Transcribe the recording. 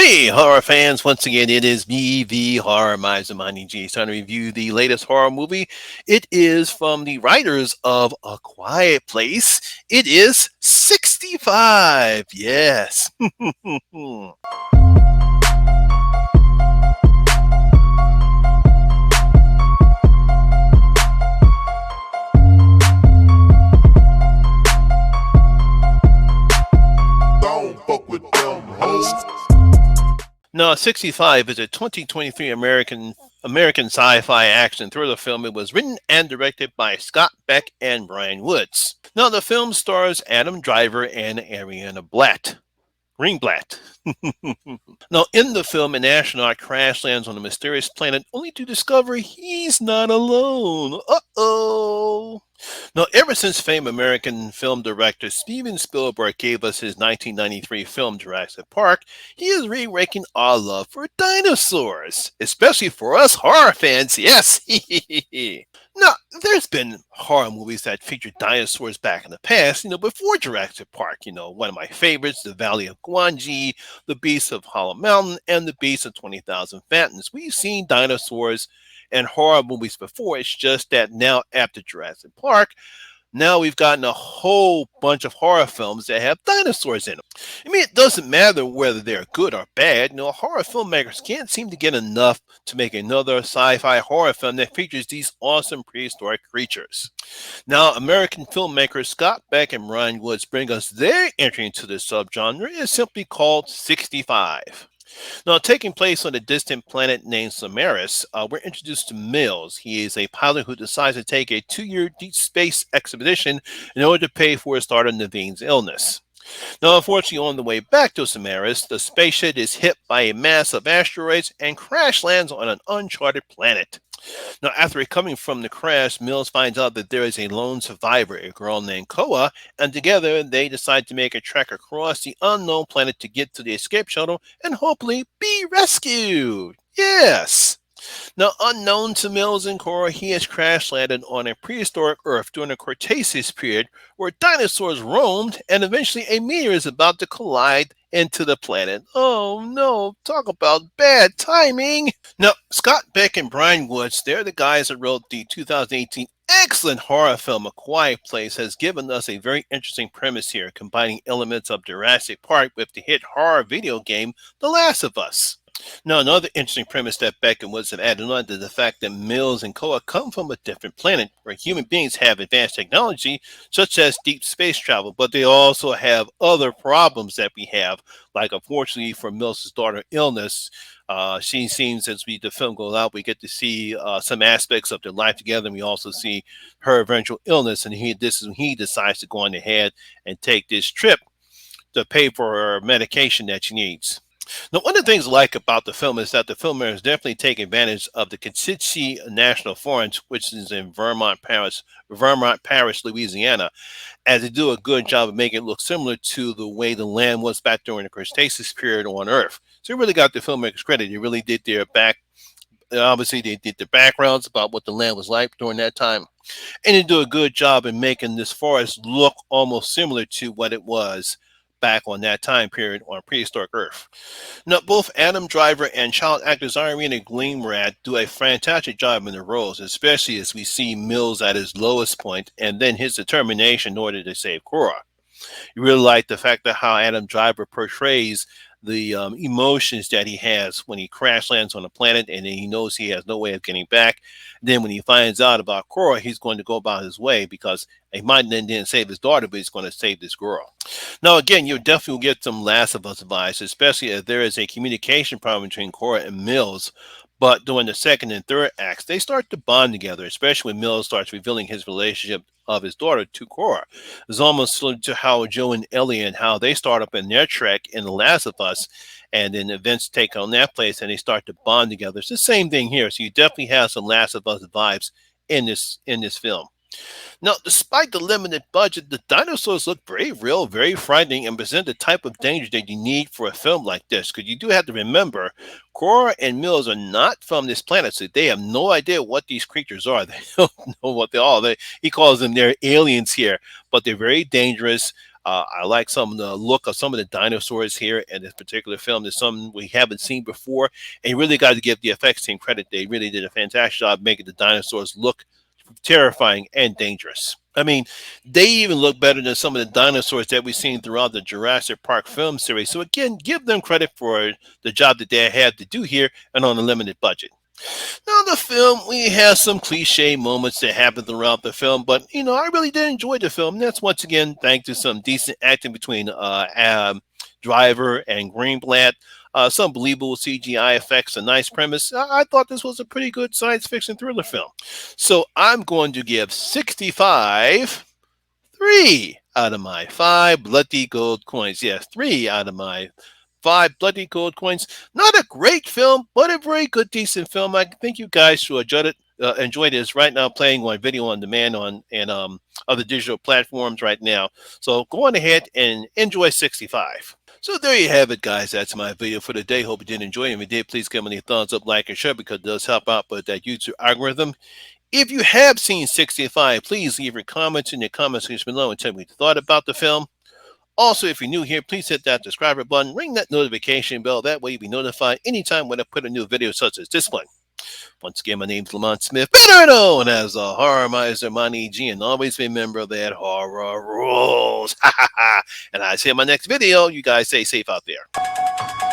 Hey, horror fans! Once again, it is me, the Horror Miser Monty G. It's time to review the latest horror movie. It is from the writers of A Quiet Place. It is 65. Yes. Don't fuck with them hoes. Now, 65 is a 2023 American sci-fi action thriller film. It was written and directed by Scott Beck and Brian Woods. Now, the film stars Adam Driver and Ariana Blatt. Ringblatt. Now, in the film, an astronaut crash lands on a mysterious planet only to discover he's not alone. Uh-oh. Now, ever since famed American film director Steven Spielberg gave us his 1993 film Jurassic Park, he is re-raking our love for dinosaurs, especially for us horror fans. Yes. Now, there's been horror movies that featured dinosaurs back in the past, before Jurassic Park. One of my favorites, The Valley of Gwangi, The Beasts of Hollow Mountain, and The Beasts of 20,000 Fathoms. We've seen dinosaurs and horror movies before. It's just that now, after Jurassic Park, now we've gotten a whole bunch of horror films that have dinosaurs in them. I mean, it doesn't matter whether they're good or bad. Horror filmmakers can't seem to get enough to make another sci-fi horror film that features these awesome prehistoric creatures. Now, American filmmakers Scott Beck and Ryan Woods bring us their entry into this subgenre. It's simply called 65. Now, taking place on a distant planet named Samaris, we're introduced to Mills. He is a pilot who decides to take a 2-year deep space expedition in order to pay for his daughter Naveen's illness. Now, unfortunately, on the way back to Samaris, the spaceship is hit by a mass of asteroids and crash lands on an uncharted planet. Now, after recovering from the crash, Mills finds out that there is a lone survivor, a girl named Koa, and together they decide to make a trek across the unknown planet to get to the escape shuttle and hopefully be rescued. Yes! Now, unknown to Mills and Cora, he has crash landed on a prehistoric Earth during the Cretaceous period where dinosaurs roamed and eventually a meteor is about to collide into the planet. Oh no, talk about bad timing. Now, Scott Beck and Brian Woods, they're the guys that wrote the 2018 excellent horror film A Quiet Place, has given us a very interesting premise here, combining elements of Jurassic Park with the hit horror video game The Last of Us. Now, another interesting premise that Beck and Woods have added on to the fact that Mills and Koa come from a different planet where human beings have advanced technology, such as deep space travel, but they also have other problems that we have, like unfortunately for Mills' daughter illness. She seems, as the film goes out, we get to see some aspects of their life together, and we also see her eventual illness, and this is when he decides to go on ahead and take this trip to pay for her medication that she needs. Now, one of the things I like about the film is that the filmmakers definitely take advantage of the Cochise National Forest, which is in Vermont Parish, Louisiana, as they do a good job of making it look similar to the way the land was back during the Cretaceous period on Earth. So they really got the filmmakers credit. They really did their obviously they did the backgrounds about what the land was like during that time. And they do a good job in making this forest look almost similar to what it was back on that time period on prehistoric Earth. Now, both Adam Driver and child actors Irene and Greenrat do a fantastic job in their roles, especially as we see Mills at his lowest point and then his determination in order to save Cora. You really like the fact that how Adam Driver portrays the emotions that he has when he crash lands on a planet and then he knows he has no way of getting back. Then when he finds out about Cora, he's going to go about his way because he might then didn't save his daughter, but he's going to save this girl. Now, again, you definitely will get some Last of Us vibes, especially if there is a communication problem between Cora and Mills. But during the second and third acts, they start to bond together, especially when Mills starts revealing his relationship of his daughter to Cora. It's almost similar to how Joe and Ellie and how they start up in their trek in The Last of Us, and then events take on that place and they start to bond together. It's the same thing here. So you definitely have some Last of Us vibes in this film. Now, despite the limited budget, the dinosaurs look very real, very frightening, and present the type of danger that you need for a film like this. Because you do have to remember, Cora and Mills are not from this planet, so they have no idea what these creatures are. They don't know what they are. He calls them, they're aliens here, but they're very dangerous. I like some of the look of some of the dinosaurs here in this particular film. There's some we haven't seen before, and you really got to give the effects team credit. They really did a fantastic job making the dinosaurs look terrifying and dangerous. I mean, they even look better than some of the dinosaurs that we've seen throughout the Jurassic Park film series. So again, give them credit for the job that they had to do here and on a limited budget. Now, the film, we have some cliche moments that happen throughout the film, but I really did enjoy the film. And that's once again thanks to some decent acting between Driver and Greenblatt. Some believable CGI effects, a nice premise. I thought this was a pretty good science fiction thriller film. So I'm going to give 65 3 out of my 5 bloody gold coins. Yes, 3 out of my 5 bloody gold coins. Not a great film, but a very good, decent film. I think you guys should enjoy it. Enjoy this right now, playing on video on demand on and other digital platforms right now. So go on ahead and enjoy 65. So there you have it, guys. That's my video for today. Hope you did enjoy it. If you did, please give me a thumbs up, like, and share because it does help out with that YouTube algorithm. If you have seen 65, please leave your comments in the comment section below and tell me what you thought about the film. Also, if you're new here, please hit that subscribe button, ring that notification bell. That way you'll be notified anytime when I put a new video such as this one. Once again, my name's Lamont Smith, better known as the Horror Miser Monty G, and always remember that horror rules. And I see you in my next video. You guys stay safe out there.